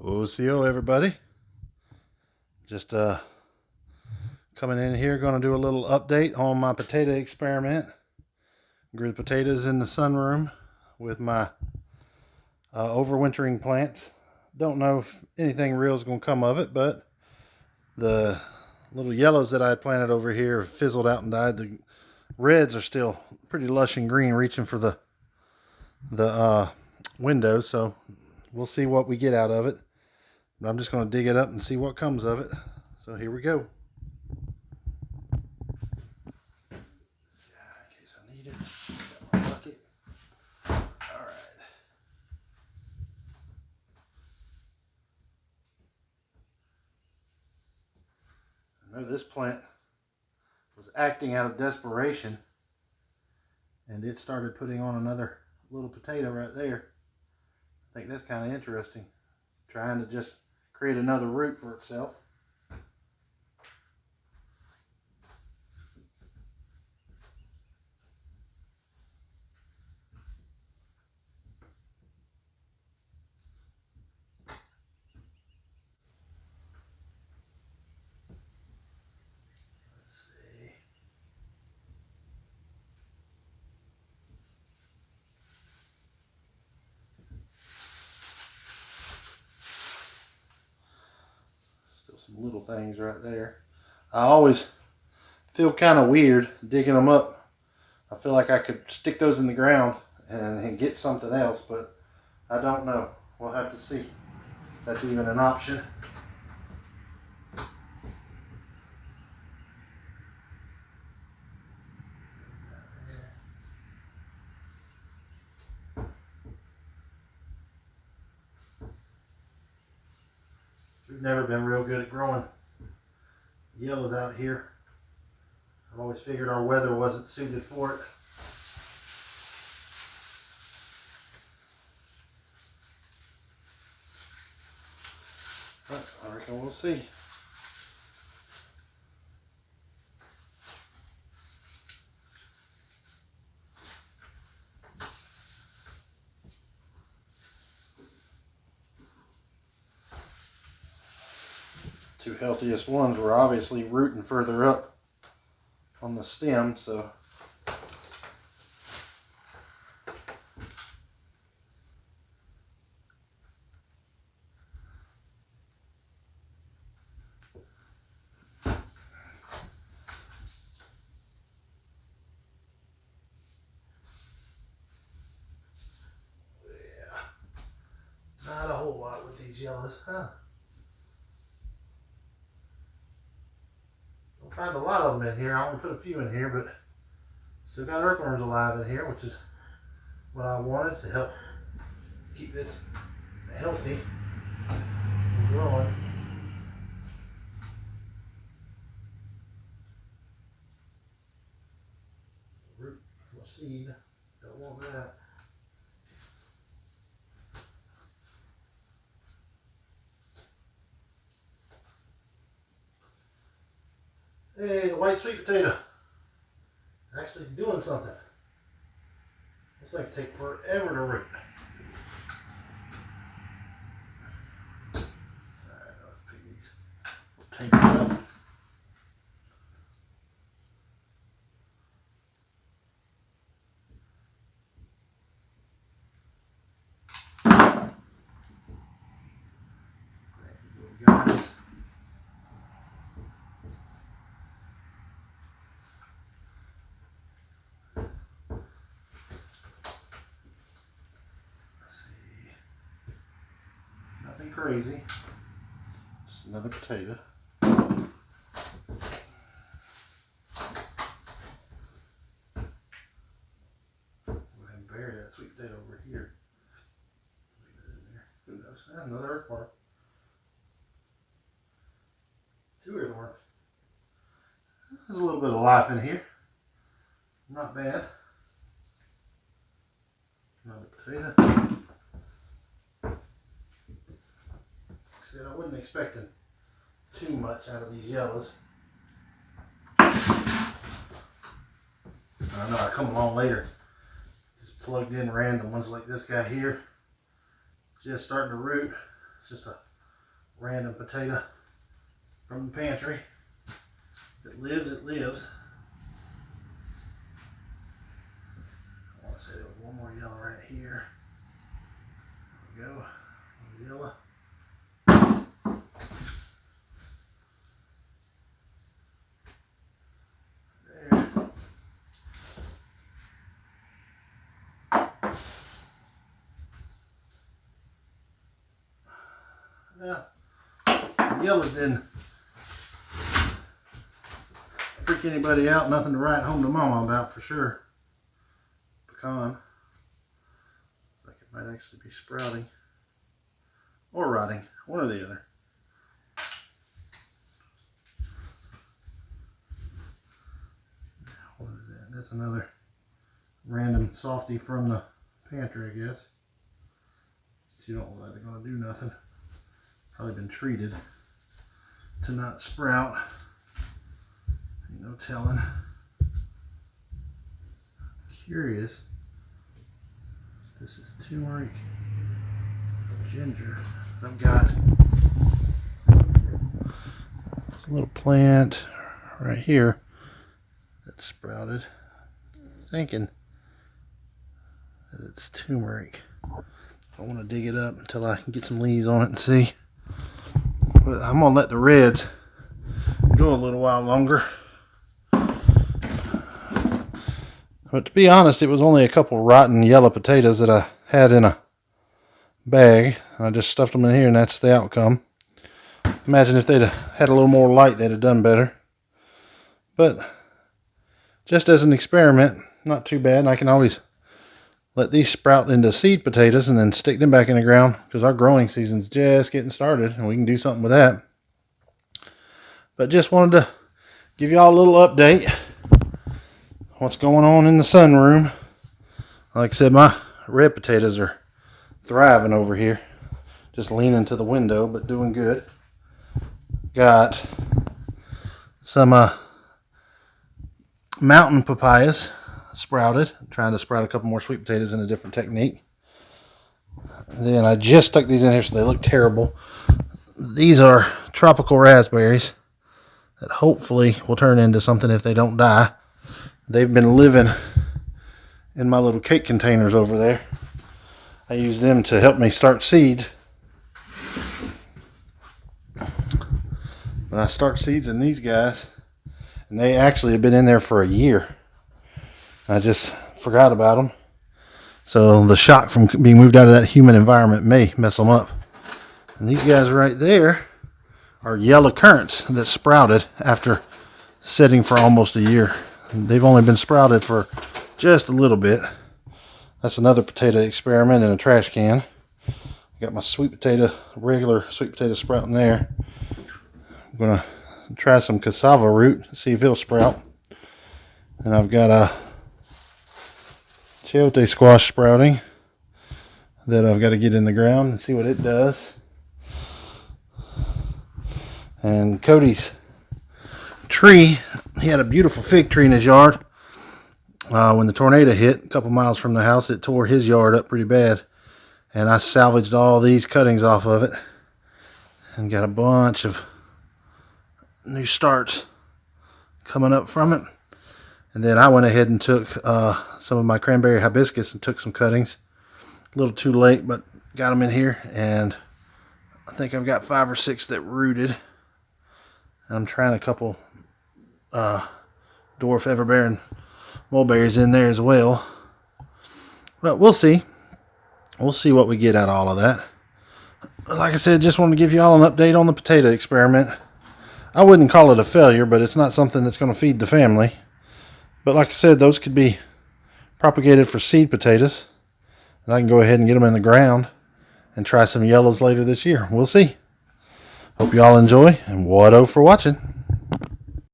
OCO everybody. Just coming in here, going to do a little update on my potato experiment. Grew the potatoes in the sunroom with my overwintering plants. Don't know if anything real is going to come of it, but the little yellows that I had planted over here fizzled out and died. The reds are still pretty lush and green, reaching for the windows, so we'll see what we get out of it. But I'm just going to dig it up and see what comes of it. So here we go. This guy, in case I need it. Got my bucket. All right. I know this plant was acting out of desperation, and it started putting on another little potato right there. I think that's kind of interesting. Trying to just create another root for itself. Let's see. Still some little things right there. I always feel kind of weird digging them up. I feel like I could stick those in the ground and get something else, but I don't know. We'll have to see if that's even an option. We've never been real good at growing yellows out here. I've always figured our weather wasn't suited for it. But I reckon we'll see. Two healthiest ones were obviously rooting further up on the stem, so not a whole lot with these yellows, huh? Don't find a lot of them in here. I only put a few in here, but still got earthworms alive in here, which is what I wanted to help keep this healthy and growing. Root from a seed. Don't want that. Hey, the white sweet potato. Actually doing something. This thing take forever to root. Alright, let's pick these potatoes up. Guys. Nothing crazy. Just another potato. Go ahead and bury that sweet potato over here. Leave it in there. Who knows? Another earthworm. Two earthworms. There's a little bit of life in here. Not bad. Another potato. I wasn't expecting too much out of these yellows. I know I come along later, plugged in random ones like this guy here, just starting to root. It's just a random potato from the pantry. If it lives, it lives. I want to say there was one more yellow right here. There we go. Yellow. Yeah, the yellows didn't freak anybody out. Nothing to write home to mama about for sure. Pecan. Looks like it might actually be sprouting or rotting, one or the other. What is that? That's another random softie from the pantry, I guess. You don't look like they're going to do nothing. Probably been treated to not sprout. Ain't no telling. Curious. This is turmeric ginger. I've got a little plant right here that sprouted. Thinking that it's turmeric. I want to dig it up until I can get some leaves on it and see. But I'm going to let the reds go a little while longer. But to be honest, it was only a couple rotten yellow potatoes that I had in a bag. I just stuffed them in here and that's the outcome. Imagine if they'd had a little more light, they'd have done better. But just as an experiment, not too bad. I can always let these sprout into seed potatoes and then stick them back in the ground because our growing season's just getting started and we can do something with that. But just wanted to give y'all a little update. What's going on in the sunroom. Like I said, my red potatoes are thriving over here. Just leaning to the window, but doing good. Got some mountain papayas sprouted. I'm trying to sprout a couple more sweet potatoes in a different technique. And then I just stuck these in here so they look terrible. These are tropical raspberries that hopefully will turn into something if they don't die. They've been living in my little cake containers over there. I use them to help me start seeds. But I start seeds in these guys, and they actually have been in there for a year. I just forgot about them. So the shock from being moved out of that humid environment may mess them up. And these guys right there are yellow currants that sprouted after sitting for almost a year. They've only been sprouted for just a little bit. That's another potato experiment in a trash can. Got my sweet potato, regular sweet potato sprouting there. I'm gonna try some cassava root, see if it'll sprout. And I've got a chayote squash sprouting that I've got to get in the ground and see what it does. And Cody's tree, he had a beautiful fig tree in his yard. When the tornado hit a couple miles from the house, it tore his yard up pretty bad. And I salvaged all these cuttings off of it and got a bunch of new starts coming up from it. And then I went ahead and took some of my cranberry hibiscus and took some cuttings. A little too late, but got them in here. And I think I've got 5 or 6 that rooted. And I'm trying a couple dwarf everbearing mulberries in there as well. But we'll see. We'll see what we get out of all of that. Like I said, just wanted to give you all an update on the potato experiment. I wouldn't call it a failure, but it's not something that's going to feed the family. But like I said, those could be propagated for seed potatoes. And I can go ahead and get them in the ground and try some yellows later this year. We'll see. Hope you all enjoy, and Wado for watching.